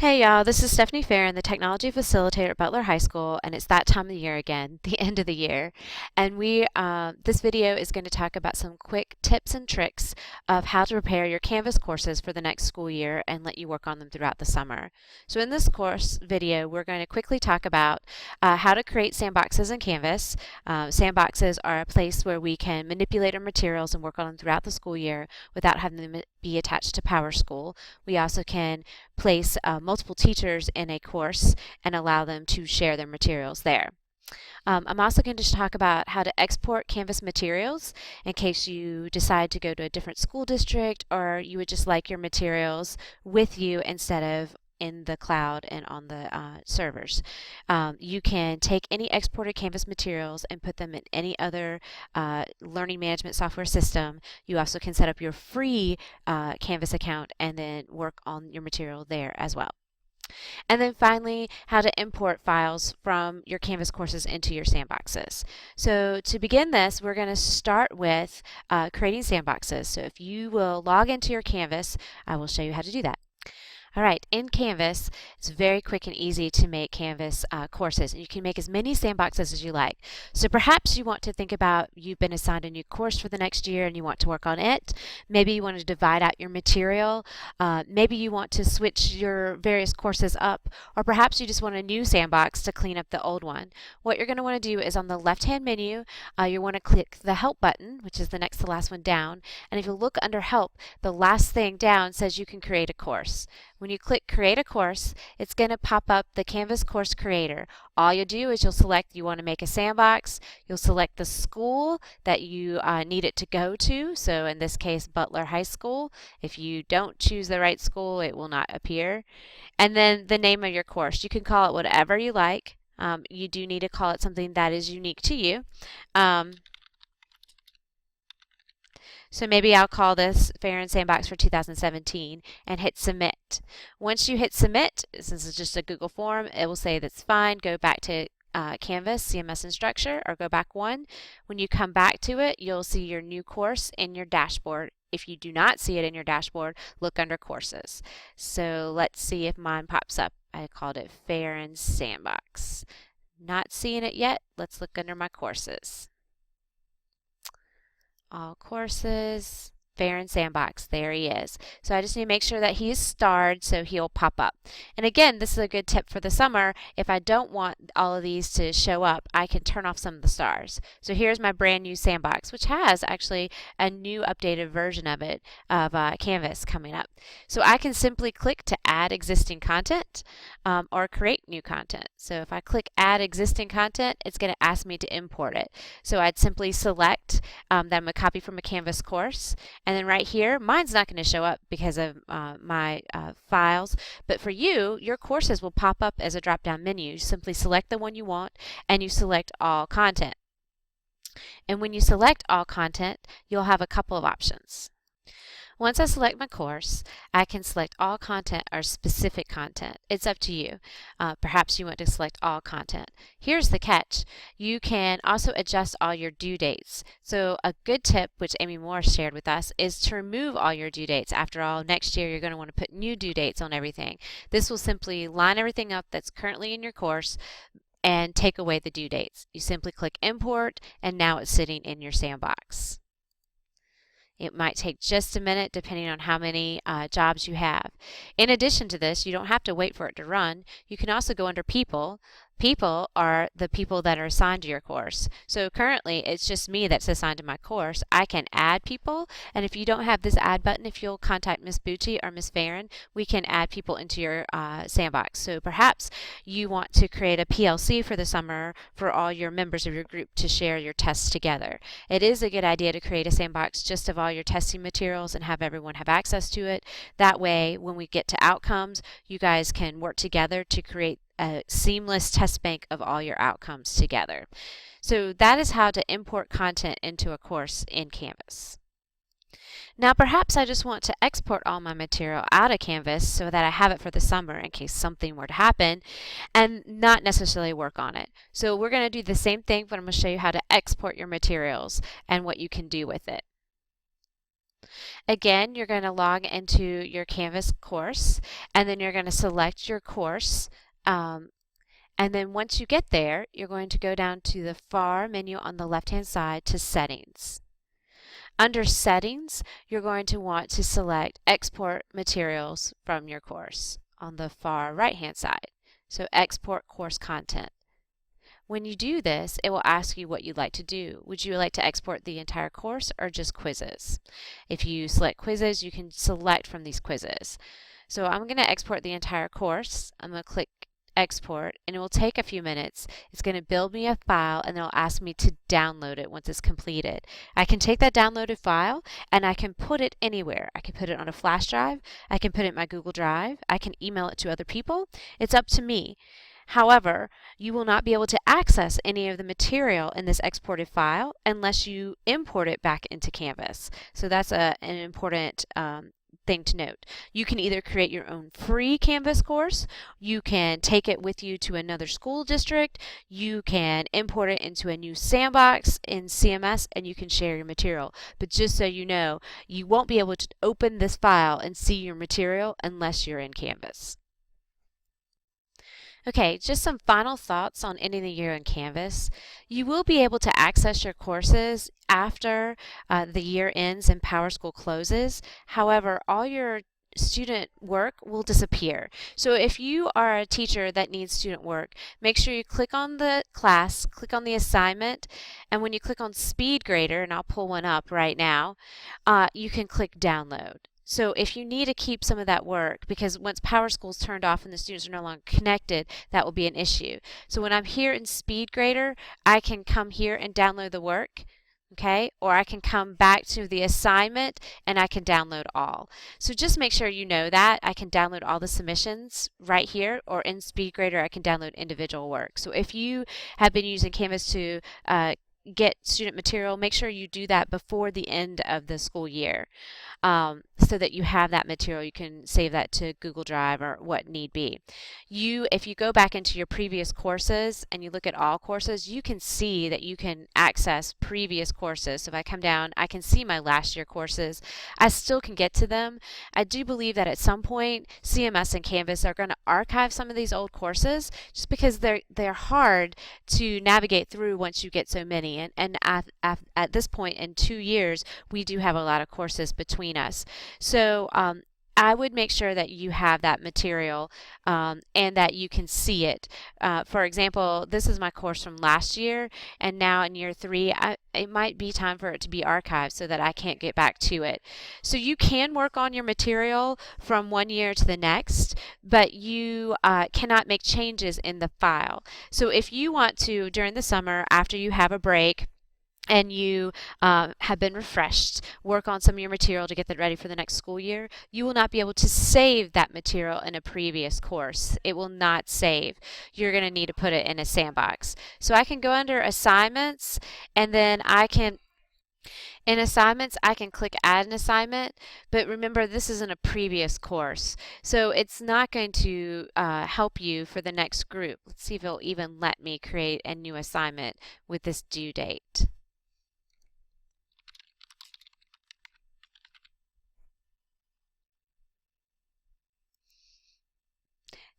Hey y'all, this is Stephanie Farron, the Technology Facilitator at Butler High School, and it's that time of the year again, the end of the year. And this video is going to talk about some quick tips and tricks of how to prepare your Canvas courses for the next school year and let you work on them throughout the summer. So in this course video, we're going to quickly talk about how to create sandboxes in Canvas. Sandboxes are a place where we can manipulate our materials and work on them throughout the school year without having them be attached to PowerSchool. We also can place multiple teachers in a course and allow them to share their materials there. I'm also going to talk about how to export Canvas materials in case you decide to go to a different school district or you would just like your materials with you instead of in the cloud and on the servers. You can take any exported Canvas materials and put them in any other learning management software system. You also can set up your free Canvas account and then work on your material there as well. And then finally, how to import files from your Canvas courses into your sandboxes. So to begin this, we're going to start with creating sandboxes. So if you will log into your Canvas, I will show you how to do that. All right, in Canvas, it's very quick and easy to make Canvas courses, and you can make as many sandboxes as you like. So perhaps you want to think about you've been assigned a new course for the next year and you want to work on it. Maybe you want to divide out your material. Maybe you want to switch your various courses up, or perhaps you just want a new sandbox to clean up the old one. What you're going to want to do is on the left-hand menu, you want to click the Help button, which is the next to last one down, and if you look under Help, the last thing down says you can create a course. When you click Create a Course, it's going to pop up the Canvas Course Creator. All you'll do is you'll select you want to make a sandbox. You'll select the school that you need it to go to. So in this case, Butler High School. If you don't choose the right school, it will not appear. And then the name of your course. You can call it whatever you like. You do need to call it something that is unique to you. So maybe I'll call this Farron Sandbox for 2017 and hit Submit. Once you hit Submit, since it's just a Google form, it will say that's fine. Go back to Canvas, CMS Instructor, or go back one. When you come back to it, you'll see your new course in your dashboard. If you do not see it in your dashboard, look under Courses. So let's see if mine pops up. I called it Farron Sandbox. Not seeing it yet. Let's look under my courses. All courses, Farron Sandbox, there he is. So I just need to make sure that he is starred so he'll pop up. And again, this is a good tip for the summer. If I don't want all of these to show up, I can turn off some of the stars. So here's my brand new sandbox, which has actually a new updated version of it, of Canvas coming up. So I can simply click to add existing content or create new content. So if I click add existing content, it's going to ask me to import it. So I'd simply select that I'm going to copy from a Canvas course. And then right here, mine's not going to show up because of my files, but for you, your courses will pop up as a drop-down menu. You simply select the one you want and you select all content. And when you select all content, you'll have a couple of options. Once I select my course, I can select all content or specific content. It's up to you. Perhaps you want to select all content. Here's the catch. You can also adjust all your due dates. So a good tip, which Amy Moore shared with us, is to remove all your due dates. After all, next year you're going to want to put new due dates on everything. This will simply line everything up that's currently in your course and take away the due dates. You simply click Import, and now it's sitting in your sandbox. It might take just a minute depending on how many jobs you have. In addition to this, you don't have to wait for it to run. You can also go under People. People are the people that are assigned to your course. So currently it's just me that's assigned to my course. I can add people, and if you don't have this add button, if you'll contact Miss Bucci or Miss Farron, we can add people into your sandbox. So perhaps you want to create a PLC for the summer for all your members of your group to share your tests together. It is a good idea to create a sandbox just of all your testing materials and have everyone have access to it. That way, when we get to outcomes, you guys can work together to create a seamless test bank of all your outcomes together. So that is how to import content into a course in Canvas. Now perhaps I just want to export all my material out of Canvas so that I have it for the summer in case something were to happen and not necessarily work on it. So we're going to do the same thing, but I'm going to show you how to export your materials and what you can do with it. Again, you're going to log into your Canvas course, and then you're going to select your course. And then once you get there, you're going to go down to the far menu on the left-hand side to Settings. Under Settings, you're going to want to select Export Materials from your course on the far right-hand side. So Export Course Content. When you do this, it will ask you what you'd like to do. Would you like to export the entire course or just quizzes? If you select quizzes, you can select from these quizzes. So I'm going to export the entire course. I'm going to click export, and it will take a few minutes. It's going to build me a file, and it'll ask me to download it once it's completed. I can take that downloaded file and I can put it anywhere. I can put it on a flash drive, I can put it in my Google Drive, I can email it to other people. It's up to me. However, you will not be able to access any of the material in this exported file unless you import it back into Canvas. So that's an important thing to note. You can either create your own free Canvas course, you can take it with you to another school district, you can import it into a new sandbox in CMS, and you can share your material. But just so you know, you won't be able to open this file and see your material unless you're in Canvas. Okay, just some final thoughts on ending the year in Canvas. You will be able to access your courses after the year ends and PowerSchool closes. However, all your student work will disappear. So if you are a teacher that needs student work, make sure you click on the class, click on the assignment, and when you click on Speed Grader, and I'll pull one up right now, you can click Download. So if you need to keep some of that work, because once PowerSchool is turned off and the students are no longer connected, that will be an issue. So when I'm here in Speed Grader, I can come here and download the work, okay? Or I can come back to the assignment and I can download all. So just make sure you know that. I can download all the submissions right here, or in Speed Grader I can download individual work. So if you have been using Canvas to get student material, make sure you do that before the end of the school year. So that you have that material. You can save that to Google Drive or what need be. If you go back into your previous courses and you look at all courses, you can see that you can access previous courses. So if I come down, I can see my last year courses. I still can get to them. I do believe that at some point CMS and Canvas are going to archive some of these old courses just because they're hard to navigate through once you get so many. And at this point in 2 years, we do have a lot of courses between us. So I would make sure that you have that material and that you can see it. For example, this is my course from last year, and now in year 3, it might be time for it to be archived so that I can't get back to it. So you can work on your material from one year to the next, but you cannot make changes in the file. So if you want to, during the summer, after you have a break, and you have been refreshed, work on some of your material to get that ready for the next school year, you will not be able to save that material in a previous course. It will not save. You're going to need to put it in a sandbox. So I can go under Assignments, and then in Assignments, I can click Add an Assignment, but remember this is in a previous course, so it's not going to help you for the next group. Let's see if it'll even let me create a new assignment with this due date.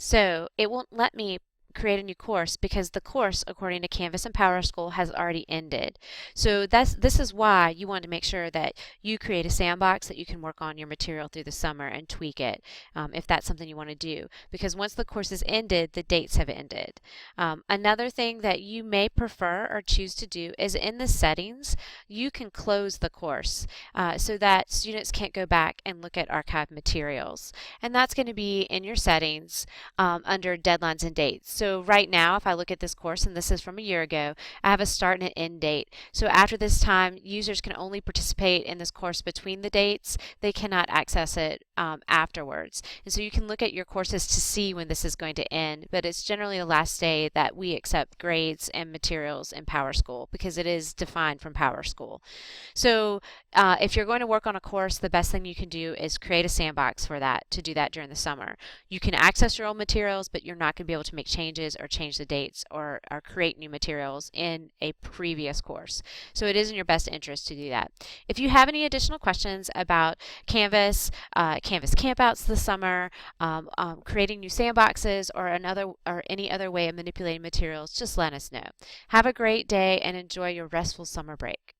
So it won't let me create a new course because the course, according to Canvas and PowerSchool, has already ended. So this is why you want to make sure that you create a sandbox that you can work on your material through the summer and tweak it if that's something you want to do. Because once the course is ended, the dates have ended. Another thing that you may prefer or choose to do is in the settings, you can close the course so that students can't go back and look at archived materials. And that's going to be in your settings under deadlines and dates. So right now, if I look at this course, and this is from a year ago, I have a start and an end date. So after this time, users can only participate in this course between the dates. They cannot access it afterwards. And so you can look at your courses to see when this is going to end, but it's generally the last day that we accept grades and materials in Power School because it is defined from Power School. So if you're going to work on a course, the best thing you can do is create a sandbox for that to do that during the summer. You can access your old materials, but you're not going to be able to make changes or change the dates or create new materials in a previous course. So it is in your best interest to do that. If you have any additional questions about Canvas, Canvas campouts this summer, creating new sandboxes, or any other way of manipulating materials, just let us know. Have a great day and enjoy your restful summer break.